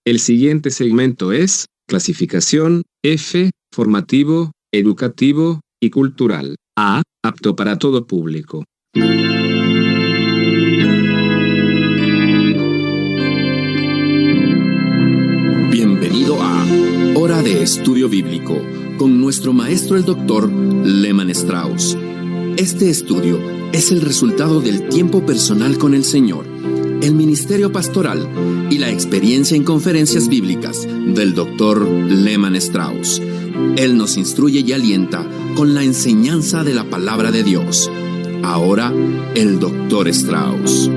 El siguiente segmento es clasificación F, formativo, educativo y cultural. A, apto para todo público. Bienvenido a Hora de Estudio Bíblico con nuestro maestro el Dr. Lehman Strauss. Este estudio es el resultado del tiempo personal con el Señor, el ministerio pastoral y la experiencia en conferencias bíblicas del Dr. Lehman Strauss. Él nos instruye y alienta con la enseñanza de la palabra de Dios. Ahora, el Dr. Strauss.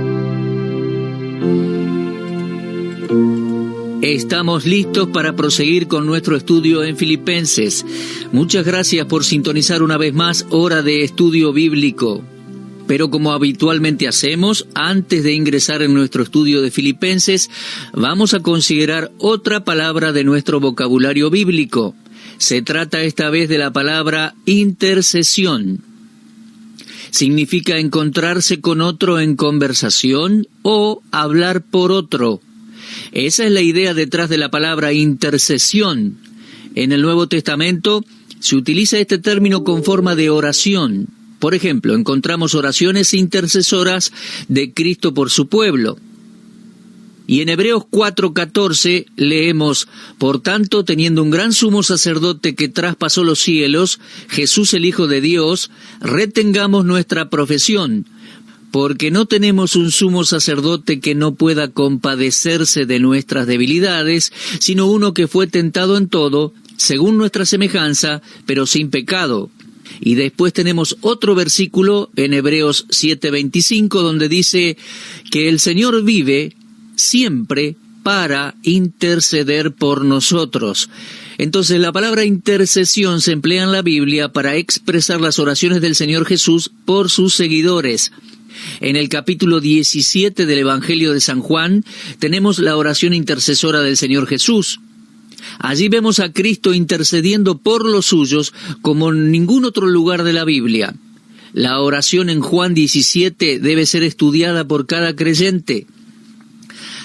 Estamos listos para proseguir con nuestro estudio en Filipenses. Muchas gracias por sintonizar una vez más Hora de Estudio Bíblico. Pero como habitualmente hacemos, antes de ingresar en nuestro estudio de Filipenses, vamos a considerar otra palabra de nuestro vocabulario bíblico. Se trata esta vez de la palabra intercesión. Significa encontrarse con otro en conversación o hablar por otro. Esa es la idea detrás de la palabra intercesión. En el Nuevo Testamento se utiliza este término con forma de oración. Por ejemplo, encontramos oraciones intercesoras de Cristo por su pueblo. Y en Hebreos 4:14 leemos: por tanto, teniendo un gran sumo sacerdote que traspasó los cielos, Jesús el Hijo de Dios, retengamos nuestra profesión, porque no tenemos un sumo sacerdote que no pueda compadecerse de nuestras debilidades, sino uno que fue tentado en todo, según nuestra semejanza, pero sin pecado. Y después tenemos otro versículo en Hebreos 7:25, donde dice que el Señor vive siempre para interceder por nosotros. Entonces la palabra intercesión se emplea en la Biblia para expresar las oraciones del Señor Jesús por sus seguidores. En el capítulo 17 del Evangelio de San Juan tenemos la oración intercesora del Señor Jesús. Allí vemos a Cristo intercediendo por los suyos como en ningún otro lugar de la Biblia. La oración en Juan 17 debe ser estudiada por cada creyente.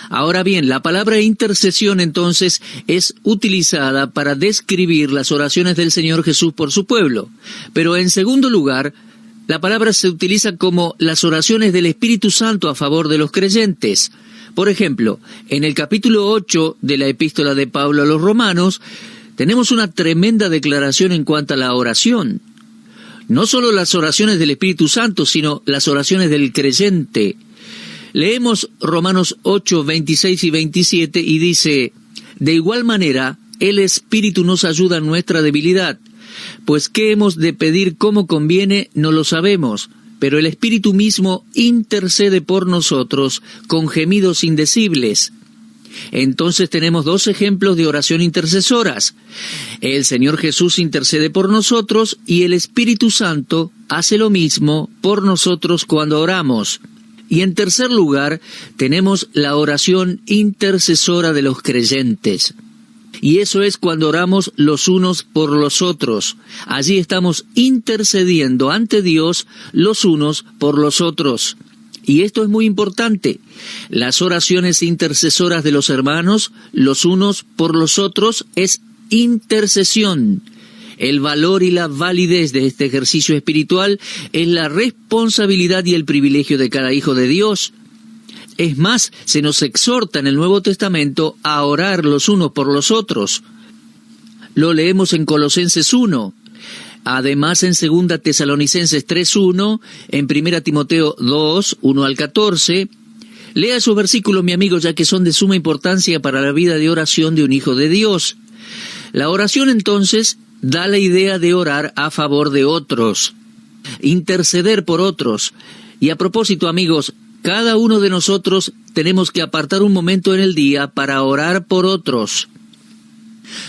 Ahora bien, la palabra intercesión entonces es utilizada para describir las oraciones del Señor Jesús por su pueblo. Pero en segundo lugar, la palabra se utiliza como las oraciones del Espíritu Santo a favor de los creyentes. Por ejemplo, en el capítulo 8 de la epístola de Pablo a los Romanos, tenemos una tremenda declaración en cuanto a la oración. No solo las oraciones del Espíritu Santo, sino las oraciones del creyente. Leemos Romanos 8, 26 y 27 y dice: de igual manera, el Espíritu nos ayuda en nuestra debilidad, pues qué hemos de pedir como conviene no lo sabemos, pero el Espíritu mismo intercede por nosotros con gemidos indecibles. Entonces tenemos dos ejemplos de oración intercesoras. El Señor Jesús intercede por nosotros y el Espíritu Santo hace lo mismo por nosotros cuando oramos. Y en tercer lugar, tenemos la oración intercesora de los creyentes. Y eso es cuando oramos los unos por los otros. Allí estamos intercediendo ante Dios los unos por los otros. Y esto es muy importante. Las oraciones intercesoras de los hermanos, los unos por los otros, es intercesión. El valor y la validez de este ejercicio espiritual es la responsabilidad y el privilegio de cada hijo de Dios. Es más, se nos exhorta en el Nuevo Testamento a orar los unos por los otros. Lo leemos en Colosenses 1, además en 2 Tesalonicenses 3:1, en 1 Timoteo 2, 1 al 14. Lea esos versículos, mi amigo, ya que son de suma importancia para la vida de oración de un hijo de Dios. La oración, entonces, da la idea de orar a favor de otros, interceder por otros. Y a propósito, amigos, cada uno de nosotros tenemos que apartar un momento en el día para orar por otros.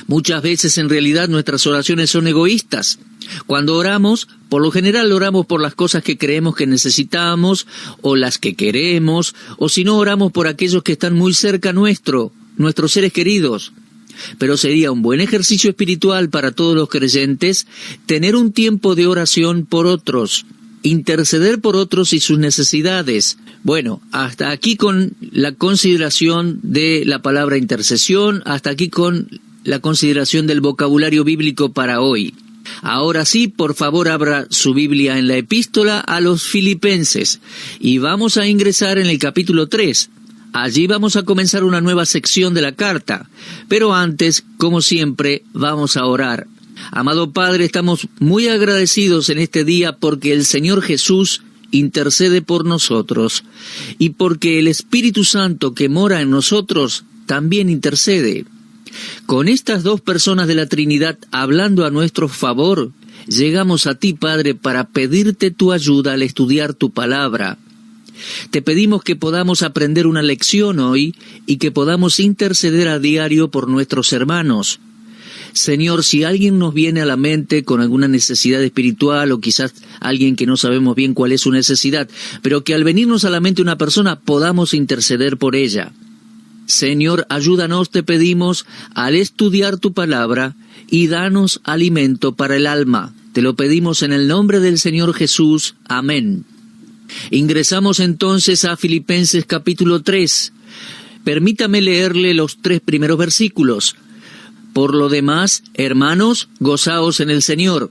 Muchas veces en realidad nuestras oraciones son egoístas. Cuando oramos, por lo general oramos por las cosas que creemos que necesitamos o las que queremos, o si no oramos por aquellos que están muy cerca nuestros seres queridos. Pero sería un buen ejercicio espiritual para todos los creyentes tener un tiempo de oración por otros. interceder por otros y sus necesidades. Bueno, hasta aquí con la consideración de la palabra intercesión, hasta aquí con la consideración del vocabulario bíblico para hoy. Ahora sí, por favor, abra su Biblia en la epístola a los Filipenses y vamos a ingresar en el capítulo 3. Allí vamos a comenzar una nueva sección de la carta, pero antes, como siempre, vamos a orar. Amado Padre, estamos muy agradecidos en este día porque el Señor Jesús intercede por nosotros y porque el Espíritu Santo que mora en nosotros también intercede. Con estas dos personas de la Trinidad hablando a nuestro favor, llegamos a ti, Padre, para pedirte tu ayuda al estudiar tu palabra. Te pedimos que podamos aprender una lección hoy y que podamos interceder a diario por nuestros hermanos. Señor, si alguien nos viene a la mente con alguna necesidad espiritual o quizás alguien que no sabemos bien cuál es su necesidad, pero que al venirnos a la mente una persona podamos interceder por ella. Señor, ayúdanos, te pedimos, al estudiar tu palabra y danos alimento para el alma. Te lo pedimos en el nombre del Señor Jesús. Amén. Ingresamos entonces a Filipenses capítulo 3. Permítame leerle los 3 primeros versículos. Por lo demás, hermanos, gozaos en el Señor.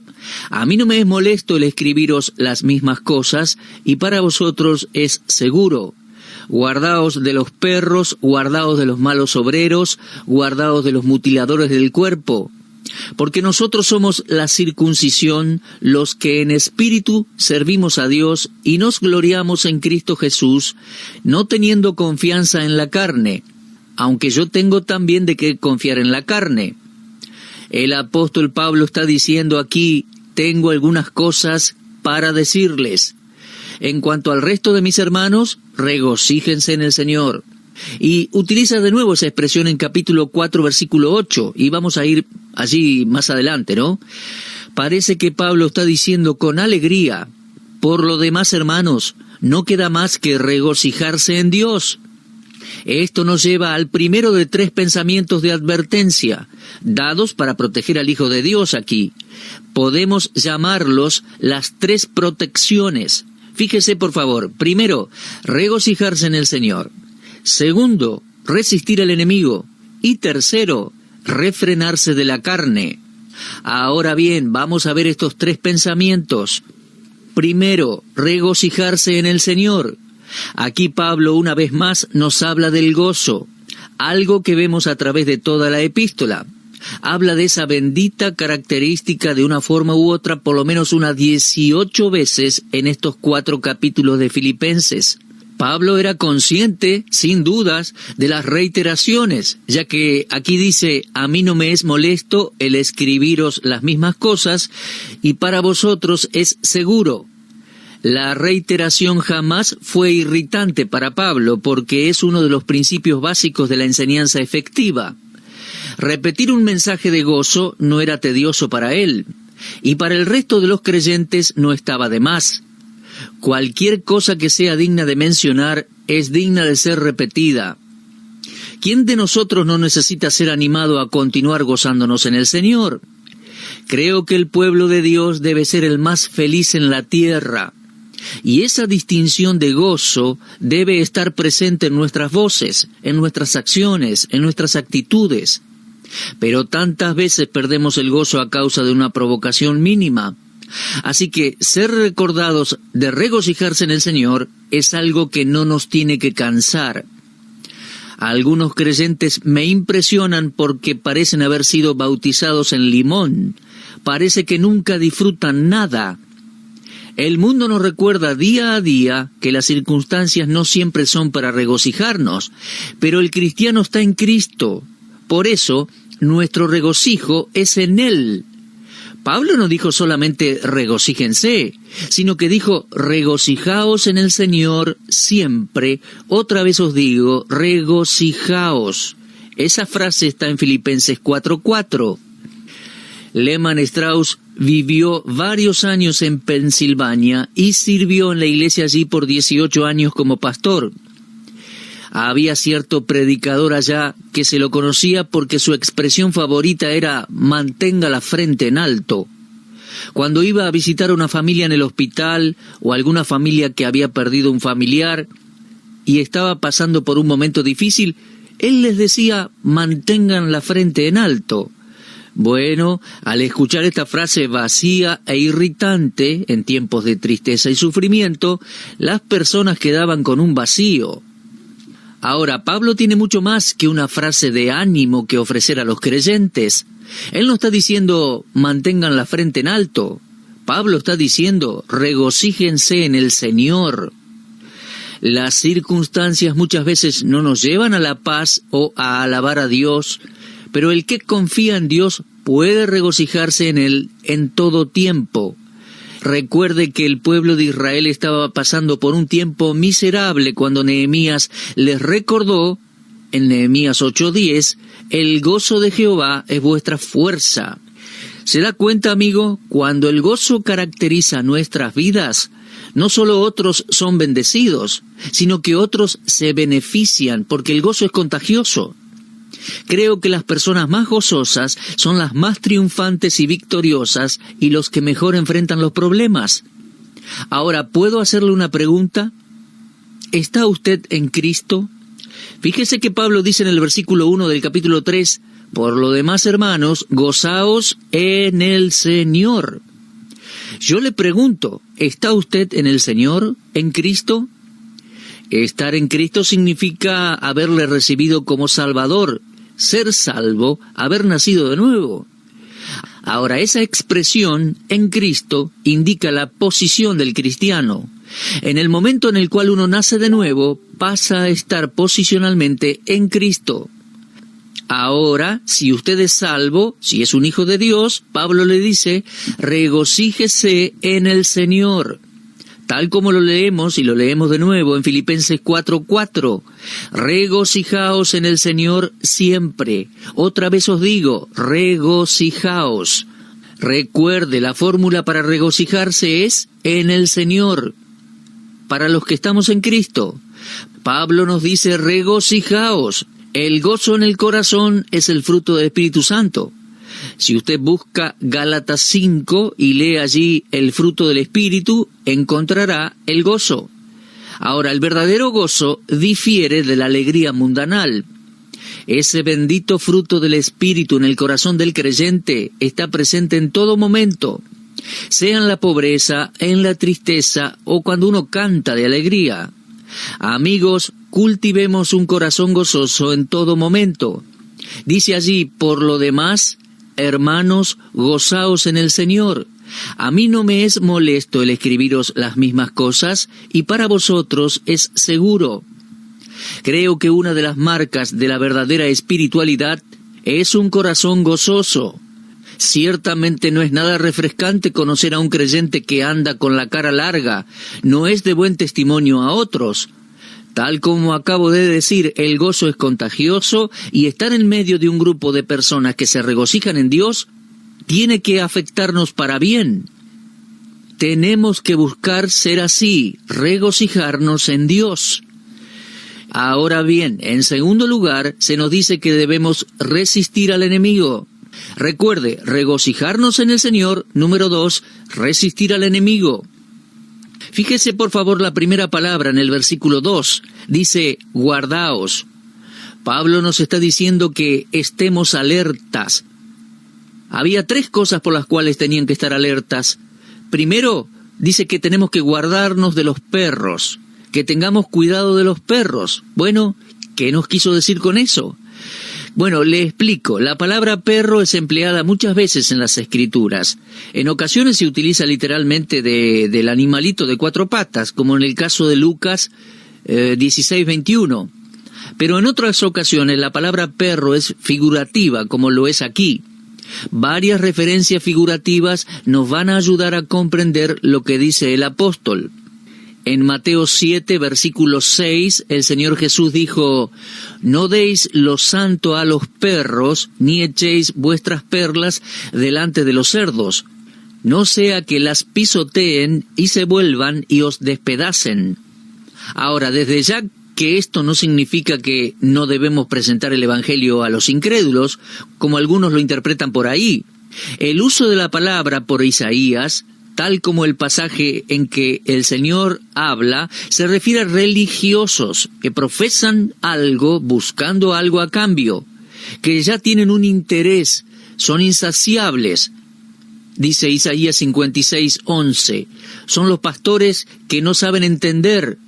A mí no me es molesto el escribiros las mismas cosas, y para vosotros es seguro. Guardaos de los perros, guardaos de los malos obreros, guardaos de los mutiladores del cuerpo. Porque nosotros somos la circuncisión, los que en espíritu servimos a Dios y nos gloriamos en Cristo Jesús, no teniendo confianza en la carne, aunque yo tengo también de qué confiar en la carne. El apóstol Pablo está diciendo aquí, tengo algunas cosas para decirles. En cuanto al resto de mis hermanos, regocíjense en el Señor. Y utiliza de nuevo esa expresión en capítulo 4, versículo 8, y vamos a ir allí más adelante, ¿no? Parece que Pablo está diciendo con alegría, por lo demás, hermanos, no queda más que regocijarse en Dios. Esto nos lleva al primero de 3 pensamientos de advertencia, dados para proteger al Hijo de Dios aquí. Podemos llamarlos las 3 protecciones. Fíjese, por favor, primero, regocijarse en el Señor. Segundo, resistir al enemigo. Y tercero, refrenarse de la carne. Ahora bien, vamos a ver estos 3 pensamientos. Primero, regocijarse en el Señor. Aquí Pablo una vez más nos habla del gozo, algo que vemos a través de toda la epístola. Habla de esa bendita característica de una forma u otra por lo menos unas 18 veces en estos 4 capítulos de Filipenses. Pablo era consciente, sin dudas, de las reiteraciones, ya que aquí dice, a mí no me es molesto el escribiros las mismas cosas, y para vosotros es seguro. La reiteración jamás fue irritante para Pablo, porque es uno de los principios básicos de la enseñanza efectiva. Repetir un mensaje de gozo no era tedioso para él, y para el resto de los creyentes no estaba de más. Cualquier cosa que sea digna de mencionar es digna de ser repetida. ¿Quién de nosotros no necesita ser animado a continuar gozándonos en el Señor? Creo que el pueblo de Dios debe ser el más feliz en la tierra. Y esa distinción de gozo debe estar presente en nuestras voces, en nuestras acciones, en nuestras actitudes. Pero tantas veces perdemos el gozo a causa de una provocación mínima. Así que ser recordados de regocijarse en el Señor es algo que no nos tiene que cansar. Algunos creyentes me impresionan porque parecen haber sido bautizados en limón. Parece que nunca disfrutan nada. El mundo nos recuerda día a día que las circunstancias no siempre son para regocijarnos, pero el cristiano está en Cristo. Por eso, nuestro regocijo es en Él. Pablo no dijo solamente regocíjense, sino que dijo regocijaos en el Señor siempre. Otra vez os digo, regocijaos. Esa frase está en Filipenses 4:4. Lehmann-Strauss vivió varios años en Pensilvania y sirvió en la iglesia allí por 18 años como pastor. Había cierto predicador allá que se lo conocía porque su expresión favorita era mantenga la frente en alto. Cuando iba a visitar a una familia en el hospital o alguna familia que había perdido un familiar y estaba pasando por un momento difícil, él les decía: mantengan la frente en alto. Bueno, al escuchar esta frase vacía e irritante en tiempos de tristeza y sufrimiento, las personas quedaban con un vacío. Ahora, Pablo tiene mucho más que una frase de ánimo que ofrecer a los creyentes. Él no está diciendo mantengan la frente en alto. Pablo está diciendo regocíjense en el Señor. Las circunstancias muchas veces no nos llevan a la paz o a alabar a Dios, pero el que confía en Dios puede regocijarse en Él en todo tiempo. Recuerde que el pueblo de Israel estaba pasando por un tiempo miserable cuando Nehemías les recordó, en Nehemías 8:10, el gozo de Jehová es vuestra fuerza. ¿Se da cuenta, amigo? Cuando el gozo caracteriza nuestras vidas, no solo otros son bendecidos, sino que otros se benefician, porque el gozo es contagioso. Creo que las personas más gozosas son las más triunfantes y victoriosas y los que mejor enfrentan los problemas. Ahora, ¿puedo hacerle una pregunta? ¿Está usted en Cristo? Fíjese que Pablo dice en el versículo 1 del capítulo 3, por lo demás, hermanos, gozaos en el Señor. Yo le pregunto, ¿está usted en el Señor, en Cristo? Estar en Cristo significa haberle recibido como Salvador, ser salvo, haber nacido de nuevo. Ahora, esa expresión, en Cristo, indica la posición del cristiano. En el momento en el cual uno nace de nuevo, pasa a estar posicionalmente en Cristo. Ahora, si usted es salvo, si es un hijo de Dios, Pablo le dice, regocíjese en el Señor. Tal como lo leemos, y lo leemos de nuevo en Filipenses 4:4. Regocijaos en el Señor siempre. Otra vez os digo, regocijaos. Recuerde, la fórmula para regocijarse es en el Señor. Para los que estamos en Cristo, Pablo nos dice, regocijaos. El gozo en el corazón es el fruto del Espíritu Santo. Si usted busca Gálatas 5 y lee allí el fruto del Espíritu, encontrará el gozo. Ahora, el verdadero gozo difiere de la alegría mundanal. Ese bendito fruto del Espíritu en el corazón del creyente está presente en todo momento, sea en la pobreza, en la tristeza o cuando uno canta de alegría. Amigos, cultivemos un corazón gozoso en todo momento. Dice allí, por lo demás, hermanos, gozaos en el Señor. A mí no me es molesto el escribiros las mismas cosas, y para vosotros es seguro. Creo que una de las marcas de la verdadera espiritualidad es un corazón gozoso. Ciertamente no es nada refrescante conocer a un creyente que anda con la cara larga, no es de buen testimonio a otros. Tal como acabo de decir, el gozo es contagioso y estar en medio de un grupo de personas que se regocijan en Dios tiene que afectarnos para bien. Tenemos que buscar ser así, regocijarnos en Dios. Ahora bien, en segundo lugar, se nos dice que debemos resistir al enemigo. Recuerde, regocijarnos en el Señor. Número 2, resistir al enemigo. Fíjese por favor la primera palabra en el versículo 2. Dice, guardaos. Pablo nos está diciendo que estemos alertas. Había 3 cosas por las cuales tenían que estar alertas. Primero, dice que tenemos que guardarnos de los perros, que tengamos cuidado de los perros. Bueno, ¿qué nos quiso decir con eso? Bueno, le explico. La palabra perro es empleada muchas veces en las Escrituras. En ocasiones se utiliza literalmente del animalito de 4 patas, como en el caso de Lucas 16:21. Pero en otras ocasiones la palabra perro es figurativa, como lo es aquí. Varias referencias figurativas nos van a ayudar a comprender lo que dice el apóstol. En Mateo 7, versículo 6, el Señor Jesús dijo, no deis lo santo a los perros, ni echéis vuestras perlas delante de los cerdos, no sea que las pisoteen y se vuelvan y os despedacen. Ahora, desde ya que esto no significa que no debemos presentar el Evangelio a los incrédulos, como algunos lo interpretan por ahí. El uso de la palabra por Isaías, tal como el pasaje en que el Señor habla, se refiere a religiosos que profesan algo buscando algo a cambio, que ya tienen un interés, son insaciables. Dice Isaías 56:11, son los pastores que no saben entender.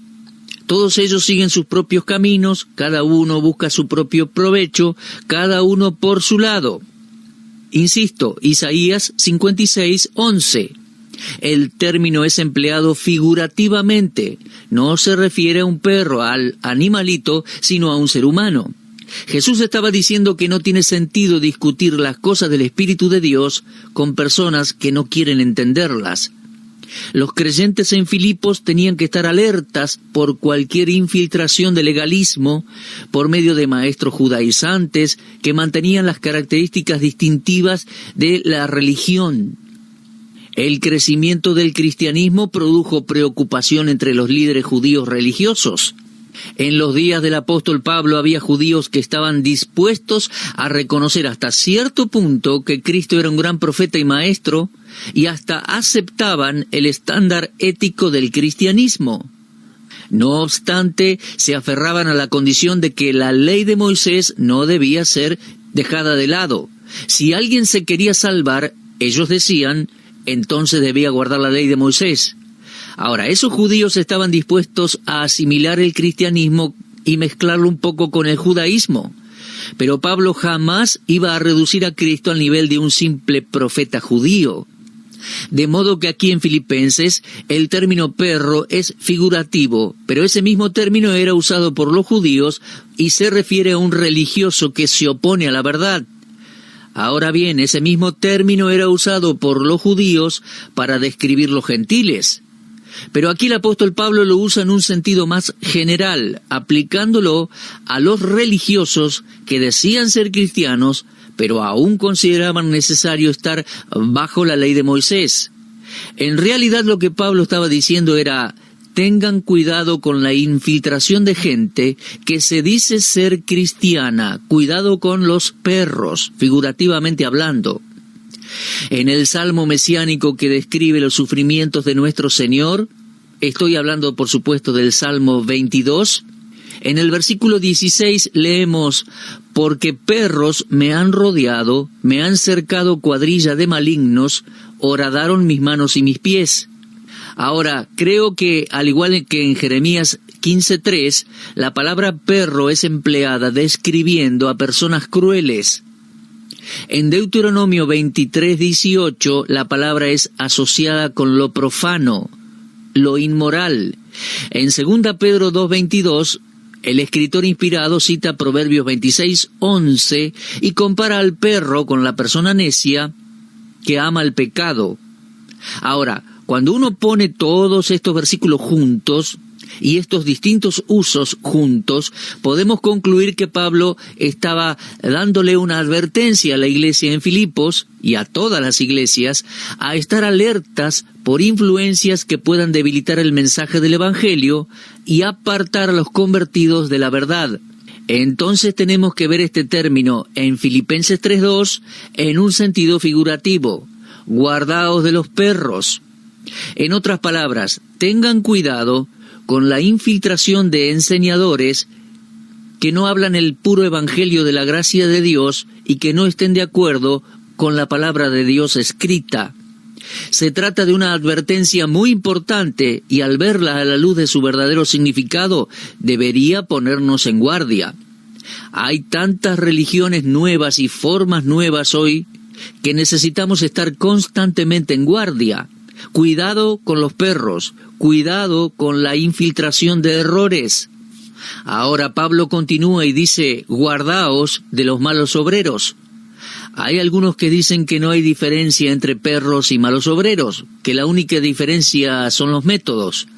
Todos ellos siguen sus propios caminos, cada uno busca su propio provecho, cada uno por su lado. Insisto, Isaías 56:11. El término es empleado figurativamente, no se refiere a un perro, al animalito, sino a un ser humano. Jesús estaba diciendo que no tiene sentido discutir las cosas del Espíritu de Dios con personas que no quieren entenderlas. Los creyentes en Filipos tenían que estar alertas por cualquier infiltración de legalismo por medio de maestros judaizantes que mantenían las características distintivas de la religión. El crecimiento del cristianismo produjo preocupación entre los líderes judíos religiosos. En los días del apóstol Pablo había judíos que estaban dispuestos a reconocer hasta cierto punto que Cristo era un gran profeta y maestro, y hasta aceptaban el estándar ético del cristianismo. No obstante, se aferraban a la condición de que la ley de Moisés no debía ser dejada de lado. Si alguien se quería salvar, ellos decían, entonces debía guardar la ley de Moisés. Ahora, esos judíos estaban dispuestos a asimilar el cristianismo y mezclarlo un poco con el judaísmo. Pero Pablo jamás iba a reducir a Cristo al nivel de un simple profeta judío. De modo que aquí en Filipenses el término perro es figurativo, pero ese mismo término era usado por los judíos y se refiere a un religioso que se opone a la verdad. Ahora bien, ese mismo término era usado por los judíos para describir los gentiles. Pero aquí el apóstol Pablo lo usa en un sentido más general, aplicándolo a los religiosos que decían ser cristianos, pero aún consideraban necesario estar bajo la ley de Moisés. En realidad lo que Pablo estaba diciendo era, tengan cuidado con la infiltración de gente que se dice ser cristiana, cuidado con los perros, figurativamente hablando. En el salmo mesiánico que describe los sufrimientos de nuestro Señor, estoy hablando por supuesto del Salmo 22, en el versículo 16 leemos, porque perros me han rodeado, me han cercado cuadrilla de malignos, horadaron mis manos y mis pies. Ahora, creo que, al igual que en Jeremías 15:3, la palabra perro es empleada describiendo a personas crueles. En Deuteronomio 23:18, la palabra es asociada con lo profano, lo inmoral. En 2 Pedro 2:22, el escritor inspirado cita Proverbios 26:11 y compara al perro con la persona necia que ama el pecado. Ahora, cuando uno pone todos estos versículos juntos y estos distintos usos juntos, podemos concluir que Pablo estaba dándole una advertencia a la iglesia en Filipos y a todas las iglesias a estar alertas por influencias que puedan debilitar el mensaje del Evangelio y apartar a los convertidos de la verdad. Entonces tenemos que ver este término en Filipenses 3:2 en un sentido figurativo. Guardaos de los perros. En otras palabras, tengan cuidado con la infiltración de enseñadores que no hablan el puro evangelio de la gracia de Dios y que no estén de acuerdo con la palabra de Dios escrita. Se trata de una advertencia muy importante y al verla a la luz de su verdadero significado, debería ponernos en guardia. Hay tantas religiones nuevas y formas nuevas hoy que necesitamos estar constantemente en guardia. Cuidado con los perros, cuidado con la infiltración de errores. Ahora Pablo continúa y dice, guardaos de los malos obreros. Hay algunos que dicen que no hay diferencia entre perros y malos obreros, que la única diferencia son los métodos.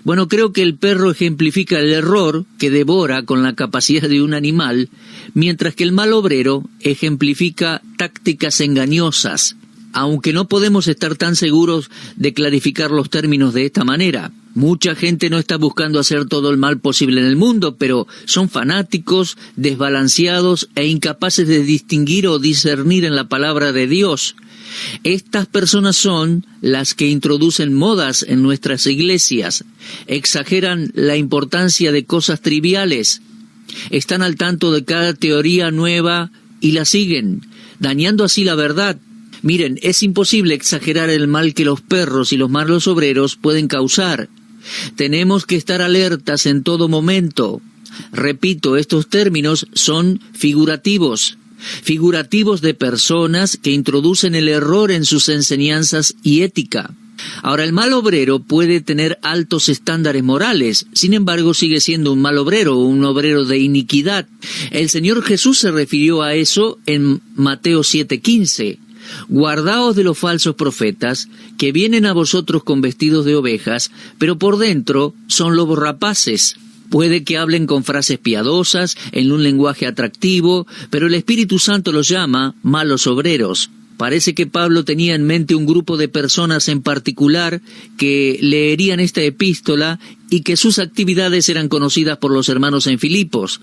Bueno, creo que el perro ejemplifica el error que devora con la capacidad de un animal, mientras que el mal obrero ejemplifica tácticas engañosas. aunque no podemos estar tan seguros de clarificar los términos de esta manera. Mucha gente no está buscando hacer todo el mal posible en el mundo, pero son fanáticos, desbalanceados e incapaces de distinguir o discernir en la palabra de Dios. Estas personas son las que introducen modas en nuestras iglesias, exageran la importancia de cosas triviales, están al tanto de cada teoría nueva y la siguen, dañando así la verdad. Miren, es imposible exagerar el mal que los perros y los malos obreros pueden causar. Tenemos que estar alertas en todo momento. Repito, estos términos son figurativos de personas que introducen el error en sus enseñanzas y ética. Ahora, el mal obrero puede tener altos estándares morales, sin embargo sigue siendo un mal obrero, un obrero de iniquidad. El Señor Jesús se refirió a eso en Mateo 7:15. Guardaos de los falsos profetas, que vienen a vosotros con vestidos de ovejas, pero por dentro son lobos rapaces. Puede que hablen con frases piadosas, en un lenguaje atractivo, pero el Espíritu Santo los llama malos obreros. Parece que Pablo tenía en mente un grupo de personas en particular que leerían esta epístola y que sus actividades eran conocidas por los hermanos en Filipos.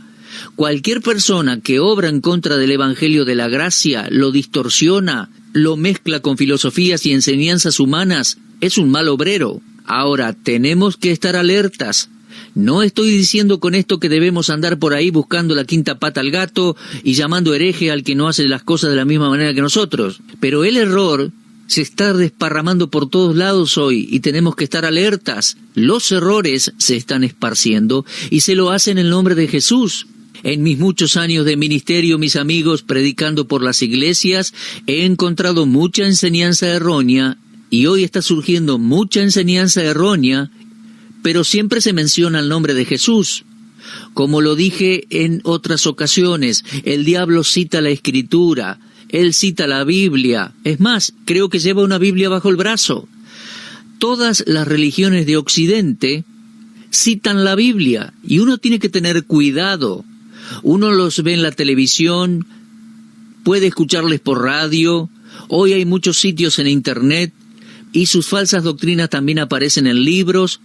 Cualquier persona que obra en contra del Evangelio de la gracia, lo distorsiona, lo mezcla con filosofías y enseñanzas humanas, es un mal obrero. Ahora, tenemos que estar alertas. No estoy diciendo con esto que debemos andar por ahí buscando la quinta pata al gato y llamando hereje al que no hace las cosas de la misma manera que nosotros. Pero el error se está desparramando por todos lados hoy y tenemos que estar alertas. Los errores se están esparciendo y se lo hacen en el nombre de Jesús. En mis muchos años de ministerio, mis amigos, predicando por las iglesias, he encontrado mucha enseñanza errónea y hoy está surgiendo mucha enseñanza errónea, pero siempre se menciona el nombre de Jesús. Como lo dije en otras ocasiones, el diablo cita la Escritura, él cita la Biblia. Es más, creo que lleva una Biblia bajo el brazo. Todas las religiones de Occidente citan la Biblia y uno tiene que tener cuidado. Uno los ve en la televisión, puede escucharles por radio, hoy hay muchos sitios en Internet y sus falsas doctrinas también aparecen en libros.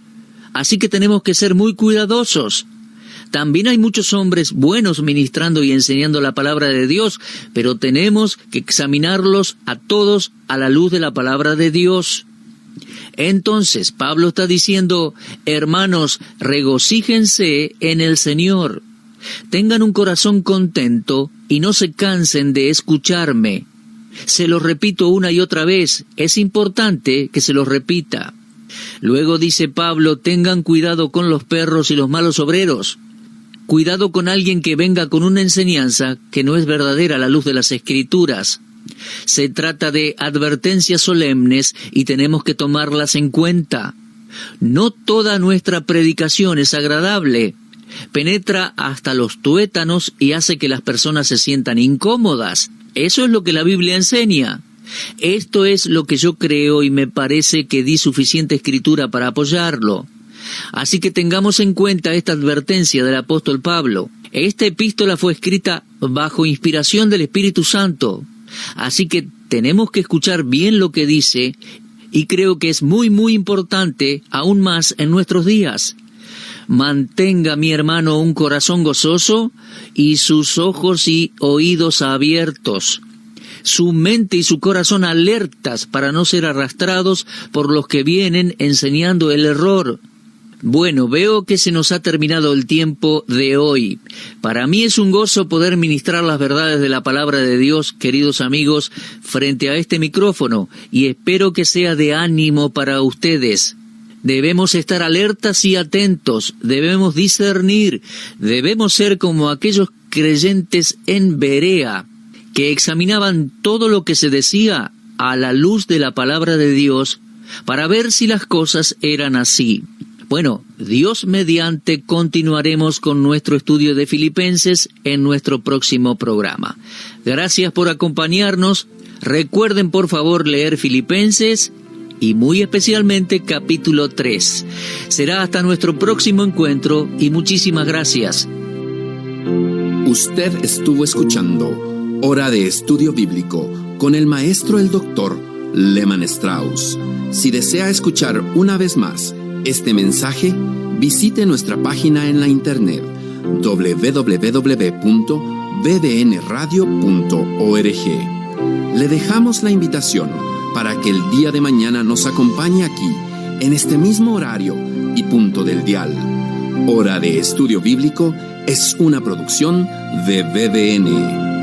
Así que tenemos que ser muy cuidadosos. También hay muchos hombres buenos ministrando y enseñando la palabra de Dios, pero tenemos que examinarlos a todos a la luz de la palabra de Dios. Entonces, Pablo está diciendo, hermanos, regocíjense en el Señor. Tengan un corazón contento y no se cansen de escucharme. Se lo repito una y otra vez, es importante que se lo repita. Luego dice Pablo, tengan cuidado con los perros y los malos obreros. Cuidado con alguien que venga con una enseñanza que no es verdadera a la luz de las Escrituras. Se trata de advertencias solemnes y tenemos que tomarlas en cuenta. No toda nuestra predicación es agradable. Penetra hasta los tuétanos y hace que las personas se sientan incómodas. Eso es lo que la Biblia enseña. Esto es lo que yo creo y me parece que di suficiente escritura para apoyarlo. Así que tengamos en cuenta esta advertencia del apóstol Pablo. Esta epístola fue escrita bajo inspiración del Espíritu Santo. Así que tenemos que escuchar bien lo que dice y creo que es muy muy importante aún más en nuestros días. Mantenga, mi hermano, un corazón gozoso y sus ojos y oídos abiertos, su mente y su corazón alertas para no ser arrastrados por los que vienen enseñando el error. Bueno, veo que se nos ha terminado el tiempo de hoy. Para mí es un gozo poder ministrar las verdades de la palabra de Dios, queridos amigos, frente a este micrófono, y espero que sea de ánimo para ustedes. Debemos estar alertas y atentos, debemos discernir, debemos ser como aquellos creyentes en Berea, que examinaban todo lo que se decía a la luz de la palabra de Dios, para ver si las cosas eran así. Bueno, Dios mediante continuaremos con nuestro estudio de Filipenses en nuestro próximo programa. Gracias por acompañarnos. Recuerden por favor leer Filipenses y muy especialmente capítulo 3. Será hasta nuestro próximo encuentro y muchísimas gracias. Usted estuvo escuchando Hora de Estudio Bíblico con el maestro el doctor Lehman Strauss. Si desea escuchar una vez más este mensaje, visite nuestra página en la internet www.bbnradio.org. Le dejamos la invitación para que el día de mañana nos acompañe aquí, en este mismo horario y punto del dial. Hora de Estudio Bíblico es una producción de BBN.